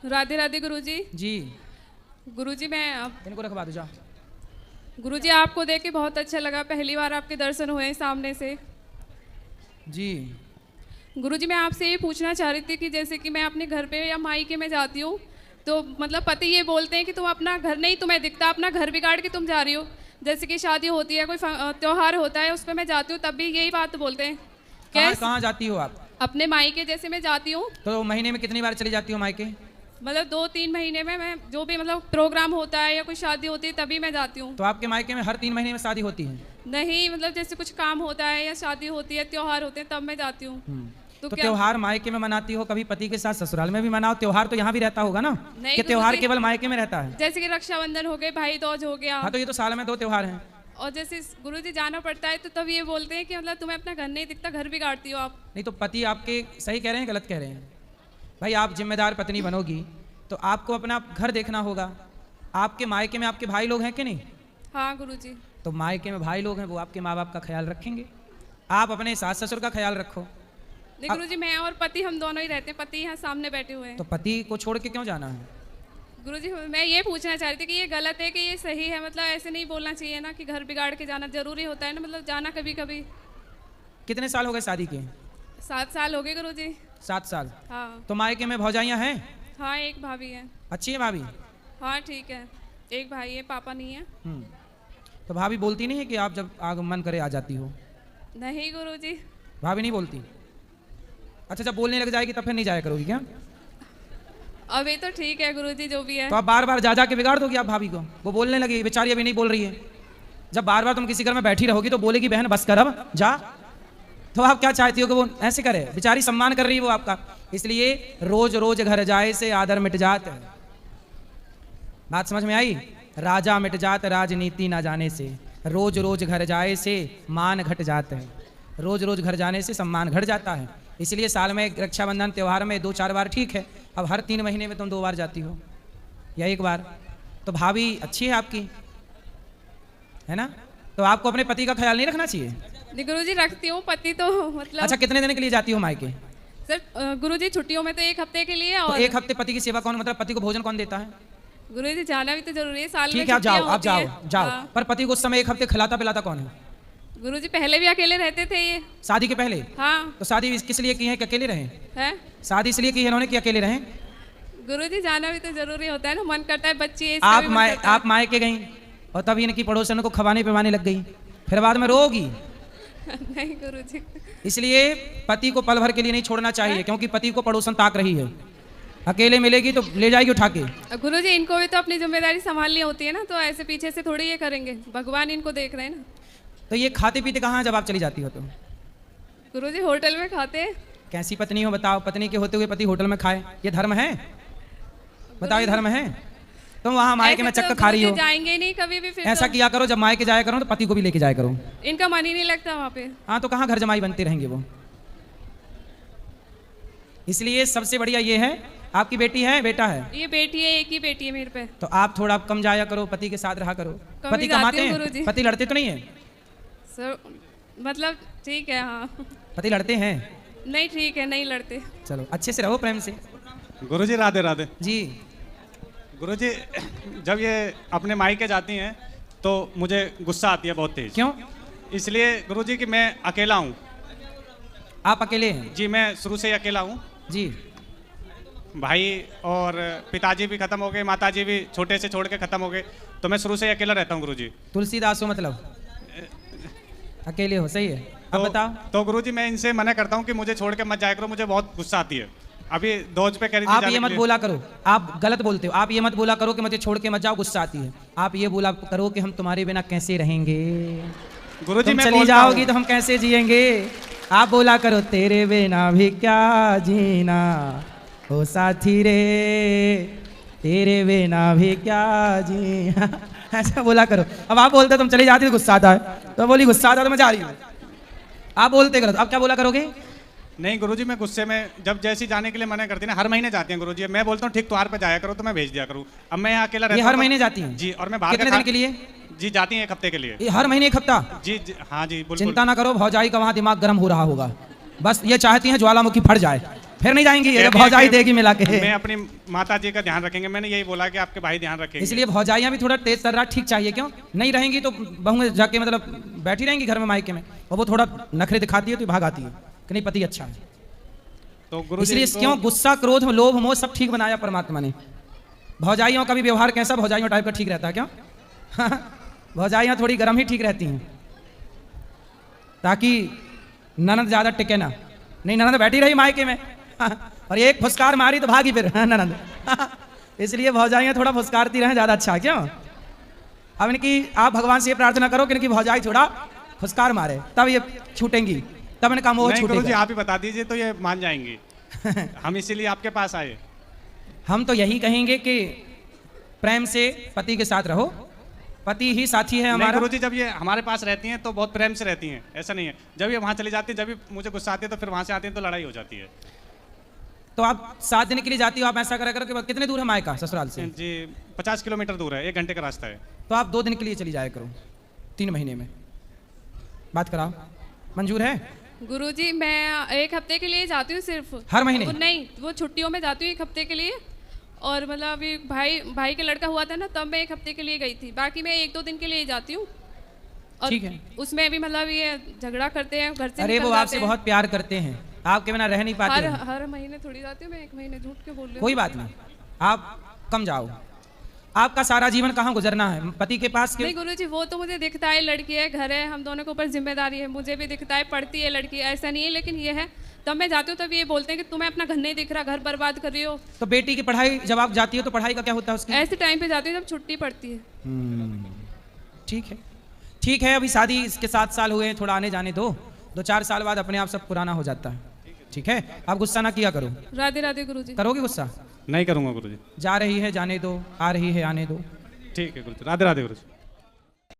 राधे राधे गुरुजी। जी गुरुजी मैं इनको रखवा दो जा। गुरुजी आपको देख के बहुत अच्छा लगा, पहली बार आपके दर्शन हुए सामने से। जी गुरुजी मैं आपसे ये पूछना चाह रही थी कि जैसे कि मैं अपने घर पे या मायके में जाती हूँ तो मतलब पति ये बोलते हैं कि तुम अपना घर नहीं तुम्हें दिखता, अपना घर बिगाड़ के तुम जा रही हो। जैसे कि शादी होती है, कोई त्योहार होता है, उस पर मैं जाती हूँ तब भी यही बात बोलते हैं। कहाँ जाती हो आप? अपने मायके जैसे मैं जाती हूँ। तो महीने में कितनी बार चली जाती हो मायके? मतलब 2-3 महीने में मैं जो भी मतलब प्रोग्राम होता है या कोई शादी होती है तभी मैं जाती हूँ। तो आपके मायके में हर 3 महीने में शादी होती है? नहीं, मतलब जैसे कुछ काम होता है या शादी होती है, त्योहार होते हैं तब मैं जाती हूँ। तो त्योहार मायके में मनाती हो, कभी पति के साथ ससुराल में भी मनाओ। त्योहार तो यहाँ भी रहता होगा ना? कि त्योहार केवल मायके में रहता है? जैसे कि रक्षाबंधन हो गए, भाई दूज हो गया। हाँ, तो ये तो साल में 2 त्योहार हैं। और जैसे गुरुजी जाना पड़ता है तो तब ये बोलते हैं कि मतलब तुम्हें अपना घर नहीं दिखता, घर बिगाड़ती हो आप। नहीं तो पति आपके सही कह रहे हैं गलत कह रहे हैं? भाई आप जिम्मेदार पत्नी बनोगी तो आपको अपना घर देखना होगा। आपके मायके में आपके भाई लोग हैं कि नहीं? हाँ गुरुजी। तो मायके में भाई लोग हैं, वो आपके माँ बाप का ख्याल रखेंगे। आप अपने सास ससुर का ख्याल रखो। नहीं गुरुजी, मैं और पति हम दोनों ही रहते हैं। पति यहाँ सामने बैठे हुए हैं। तो पति को छोड़ के क्यों जाना है? गुरुजी मैं ये पूछना चाह रही थी कि ये गलत है कि ये सही है? मतलब ऐसे नहीं बोलना चाहिए ना कि घर बिगाड़ के जाना जरूरी होता है ना, मतलब जाना कभी कभी। कितने साल हो गए शादी के? 7 साल हो गए गुरुजी। 7 साल? हाँ। तो मायके में भौजाइयाँ हैं? हाँ, एक भाभी है। अच्छी है भाभी? हाँ ठीक है, एक भाई है, पापा नहीं है। तो भाभी बोलती नहीं है कि आप जब आगमन करे आ जाती हो? नहीं गुरुजी। भाभी नहीं बोलती? अच्छा, जब बोलने लग जाएगी तब फिर नहीं जाया करोगी क्या? अभी तो ठीक है गुरुजी, जो भी है। तो आप बार बार जा के बिगाड़ दोगी आप भाभी को? वो बोलने लगी, बेचारी अभी नहीं बोल रही है। जब बार बार तुम किसी घर में बैठी रहोगी तो बोलेगी बहन बस कर अब जा। तो आप क्या चाहती हो कि वो ऐसे करे? बेचारी सम्मान कर रही है वो आपका। इसलिए रोज रोज घर जाए से आदर मिट जात है। बात समझ में आई? राजा मिट जात राजनीति ना जाने से। रोज रोज घर जाए से मान घट जाता है। रोज रोज घर जाने से सम्मान घट जाता है। इसलिए साल में रक्षाबंधन त्योहार में 2-4 बार ठीक है। अब हर 3 महीने में तुम 2 बार जाती हो या 1 बार। तो भाभी अच्छी है आपकी, है ना? तो आपको अपने पति का ख्याल नहीं रखना चाहिए? गुरुजी रखती हूँ, पति तो मतलब। अच्छा, कितने दिन के लिए जाती हो मायके? सर गुरुजी छुट्टियों में तो 1 हफ्ते के लिए। और तो 1 हफ्ते पति की सेवा कौन, मतलब पति को भोजन कौन देता है? गुरुजी जाना भी तो जरूरी है, साल में ठीक है, आप जाओ, आप जाओ जाओ। हाँ। पर पति को उस समय 1 हफ्ते खिलाता पिलाता कौन है? गुरुजी पहले भी अकेले रहते थे ये। शादी के पहले? हाँ। तो शादी किस लिए की है कि अकेले रहे? है शादी इसलिए की है इन्होंने कि अकेले रहे? गुरुजी जाना भी तो जरूरी होता है ना, मन करता है बच्ची। आप मायके गई और तब इनकी पड़ोसन को खवाने पिवाने लग गई, फिर बाद में रोगी। नहीं गुरुजी। इसलिए पति को पल भर के लिए नहीं छोड़ना चाहिए, क्योंकि पति को पड़ोसन ताक रही है। अकेले मिलेगी तो ले जाएगी उठा के। गुरुजी इनको भी तो अपनी जिम्मेदारी संभालनी होती है ना, तो ऐसे पीछे से थोड़ी ये करेंगे, भगवान इनको देख रहे हैं ना। तो ये खाते पीते कहाँ हैं जब आप चली जाती हो? तो गुरुजी होटल में खाते हैं। कैसी पत्नी हो बताओ? पत्नी के होते हुए पति होटल में खाए, ये धर्म है? बताओ, ये धर्म है? तुम वहाँ मायके में चक्कर खा रही हो। जाएंगे नहीं कभी भी। फिर ऐसा किया करो, जब मायके जाया करो तो पति को भी लेके जाया करो। इनका मन ही नहीं लगता वहाँ पे। हाँ, तो कहाँ घर जमाई बनते रहेंगे वो? इसलिए सबसे बढ़िया ये है। आपकी बेटी है बेटा है? ये बेटी है, एक ही बेटी है मेरे पे। तो आप थोड़ा कम जाया करो, पति के साथ रहा करो। पति कमाते हैं? पति लड़ते तो नहीं है? सर मतलब ठीक है। हाँ पति लड़ते हैं? नहीं ठीक है, नहीं लड़ते। चलो अच्छे से रहो, प्रेम से। गुरुजी राधे राधे जी। गुरुजी जब ये अपने मायके जाती हैं तो मुझे गुस्सा आती है बहुत तेज। क्यों? इसलिए गुरुजी कि मैं अकेला हूँ। आप अकेले हैं? जी, मैं शुरू से ही अकेला हूँ जी। भाई और पिताजी भी खत्म हो गए, माताजी भी छोटे से छोड़ के खत्म हो गए, तो मैं शुरू से ही अकेला रहता हूँ गुरुजी। तुलसीदास हो मतलब? अकेले हो, सही है। अब बताओ। तो गुरुजी मैं इनसे मना करता हूँ कि मुझे छोड़ के मत जाया करो, मुझे बहुत गुस्सा आती है। अभी दोज पे कह रही थी आप ये मत बोला करो, आप गलत बोलते हो। आप ये मत बोला करो कि मुझे छोड़ के मत जाओ, गुस्सा आती है। आप ये बोला करो कि हम तुम्हारे बिना कैसे रहेंगे। गुरुजी तुम मैं चली जाओगी तो हम कैसे जिएंगे। आप बोला करो तेरे बिना भी क्या जीना ओ साथी रे, तेरे बिना भी क्या जीना। ऐसा बोला करो। अब आप बोलते तुम चली जाती तो गुस्सा आता है, तो बोली गुस्सा आता तो मैं जा रही हूँ। आप बोलते गलत। अब क्या बोला करोगे? नहीं गुरुजी, मैं गुस्से में जब जैसी जाने के लिए मना करती ना, हर महीने जाती हैं गुरुजी। मैं बोलता हूँ ठीक त्योहार पे जाया करो तो मैं भेज दिया करूँ। अब मैं यहाँ अकेला रहता हूँ। ये हर महीने जाती हैं? जी। और मैं बाहर कितने दिन के लिए? जी जाती हैं 1 हफ्ते के लिए। ये हर महीने 1 हफ्ता? जी, जी हाँ जी बिल्कुल। चिंता ना करो, भौजाई का वहाँ दिमाग गर्म हो रहा होगा। बस ये चाहती हैं ज्वालामुखी फट जाए फिर नहीं जाएंगी, ये कहती हैं भौजाई कि देगी मिला के। मैं अपनी माता जी का ध्यान रखेंगे, मैंने यही बोला कि आपके भाई ध्यान रखेंगे। इसलिए भौजाइयाँ भी थोड़ा तेज तर्रार ठीक चाहिए, क्यों नहीं रहेंगी तो बहू जाके मतलब बैठी रहेंगी घर में मायके में, और वो थोड़ा नखरे दिखाती है तो भाग आती है कि नहीं पति अच्छा है। तो गुरु जी इसलिए क्यों गुस्सा, क्रोध, लोभ, मोह सब ठीक बनाया परमात्मा ने। भौजाइयों का भी व्यवहार कैसा भौजाइयों टाइप का ठीक रहता है, क्यों भौजाइयाँ थोड़ी गर्म ही ठीक रहती हैं, ताकि ननद ज्यादा टिके ना। नहीं, ननद बैठी रही मायके में और एक फुसकार मारी तो भागी फिर ननद इसलिए भौजाइयाँ थोड़ा फुसकारती रहें ज्यादा अच्छा है, क्यों। अब इनकी आप भगवान से ये प्रार्थना करो कि इनकी भौजाई थोड़ा फुसकार मारे, तब ये छूटेंगी, तब इनका मोह नहीं, गुरु जी छूटेगा। आप ही बता दीजिए तो ये मान जाएंगी। हम इसीलिए आपके पास आए। हम तो यही कहेंगे कि प्रेम से पति के साथ रहो, पति ही साथी है नहीं हमारा। गुरु जी, जब ये हमारे पास रहती हैं तो बहुत प्रेम से रहती हैं, ऐसा नहीं है। जब ये वहाँ चली जाती है, जब भी मुझे गुस्सा आती है तो फिर वहाँ से आती है तो लड़ाई हो जाती है। तो आप 7 दिन के लिए जाती हो, आप ऐसा करा करो कि कितने दूर है मायका ससुराल से? जी 50 किलोमीटर दूर है, 1 घंटे का रास्ता है। तो आप 2 दिन के लिए चली जाया करो, 3 महीने में बात कराओ, मंजूर है? गुरुजी मैं 1 हफ्ते के लिए जाती हूँ सिर्फ। हर महीने? नहीं, वो छुट्टियों में जाती हूँ 1 हफ्ते के लिए। और मतलब अभी भाई के लड़का हुआ था ना, तब मैं 1 हफ्ते के लिए गई थी। बाकी मैं 1-2 दिन के लिए जाती हूँ। और ठीक है। उसमें भी मतलब ये झगड़ा करते हैं, घर से अरे निकल वो जाते आपसे हैं। बहुत प्यार करते हैं, आपके बिना रह नहीं पाते हैं। हर महीने थोड़ी जाती हूँ मैं, 1 महीने झूठ क्यों बोल रही हूँ? कोई बात नहीं, आप कम जाओ। आपका सारा जीवन कहाँ गुजरना है, पति के पास क्यों? नहीं गुरुजी, वो तो मुझे दिखता है, लड़की है, घर है, हम दोनों के ऊपर जिम्मेदारी है, मुझे भी दिखता है, पढ़ती है लड़की, ऐसा नहीं है। लेकिन ये है, तब मैं जाती हूँ तब ये बोलते हैं कि तुम्हें अपना घर नहीं दिख रहा, घर बर्बाद कर रही हो। तो बेटी की पढ़ाई, जब आप जाती हो तो पढ़ाई का क्या होता है उसकी? ऐसे टाइम पे जाती हूँ जब छुट्टी पड़ती है। ठीक है, ठीक है। अभी शादी इसके 7 साल हुए हैं, थोड़ा आने जाने दो, 2-4 साल बाद अपने आप सब पुराना हो जाता है। ठीक है, आप गुस्सा ना किया करो। राधे राधे गुरुजी। करोगे गुस्सा? नहीं करूँगा गुरु जी। जा रही है जाने दो, आ रही है आने दो। ठीक है गुरु जी, राधे राधे गुरु जी।